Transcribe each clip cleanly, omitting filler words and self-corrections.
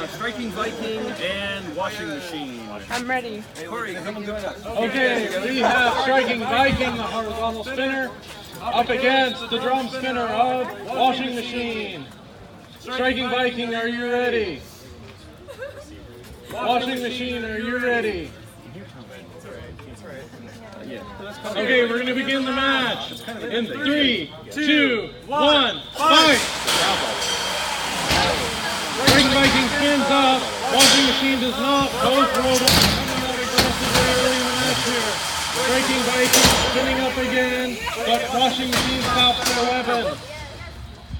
Striking Viking and Washing Machine. I'm ready. Corey, come and join us. Okay, we have Striking Viking, the horizontal spinner, up against the drum spinner of Washing Machine. Striking Viking, are you ready? Washing Machine, are you ready? Okay, we're going to begin the match. In 3, 2, 1, fight! Striking Viking spins up. Washing Machine does not. Both robots coming out aggressively early in the match here. Striking Viking spinning up again, but Washing Machine stops their weapon.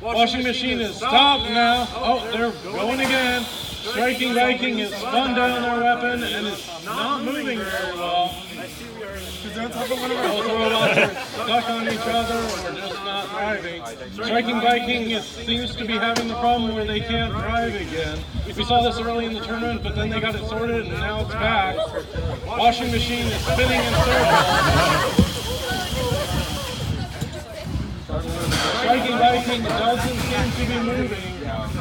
Washing Machine is stopped now. Oh, they're going again. Striking Viking has spun down their weapon and is not moving very well. Both robots are stuck on each other or just not driving. Striking Viking seems to be having the problem where they can't drive again. We saw this early in the tournament, but then they got it sorted and now it's back. Washing Machine is spinning in circles. Striking Viking doesn't seem to be moving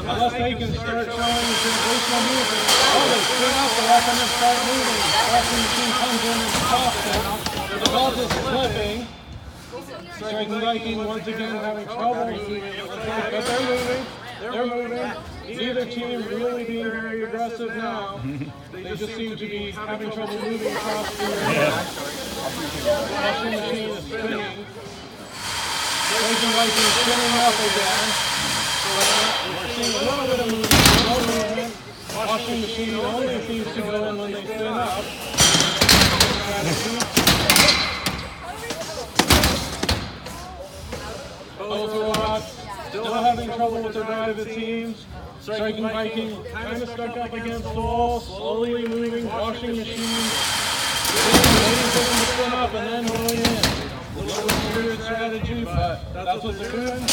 unless they can start showing sensational movement. Oh, they spin up the weapon and start moving. Washing Machine comes in and stops it. The ball is slipping. Striking Viking once again having trouble moving. But they're moving. They're moving. Neither team really being very aggressive now. They just seem to be having trouble moving across the area. Washing Machine is spinning. Striking Viking spinning up again. We're seeing a little bit of movement, no movement. Washing Machine only seems to go in when they spin up. Both robots still having trouble with their drive, it seems. Striking Viking kind of stuck up against the wall, slowly moving. Washing Machine waiting for them to spin up and then going in. A little weird strategy, but that's what they're doing.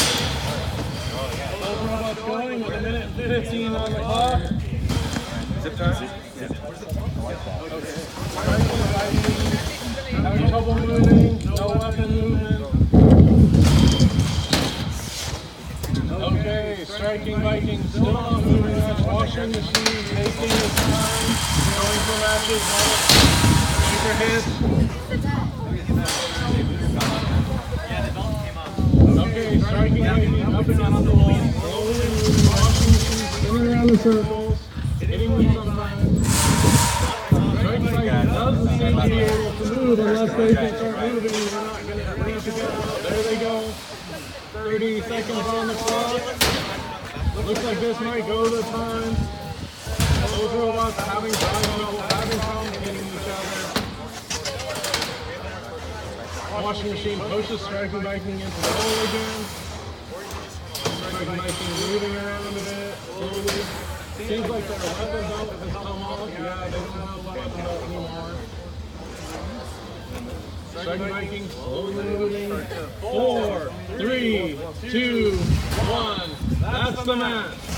Both robots going with 1:15 on the clock. Zip time? Okay. Striking Viking having trouble moving, no weapon movement. Okay, Striking Viking still not moving much. Washing Machine taking his time, going for matches, going for hits. Okay, Striking Viking up against the wall, slowly moving. Washing Machine spinning around the circles, hitting them sometimes. Striking Viking doesn't seem to be able to move unless they can start moving. They're not going to bring it together. There they go. 30 seconds on the clock. Looks like this might go to time. Both robots having trouble hitting each other. Washing Machine pushes Striking Viking into the hole again. Striking Viking moving around a bit, slowly. Seems like their weapon belt has come off. Yeah, they don't have the weapon belt anymore. Striking Viking slowly moving. 4, 3, 2, 1. That's the match.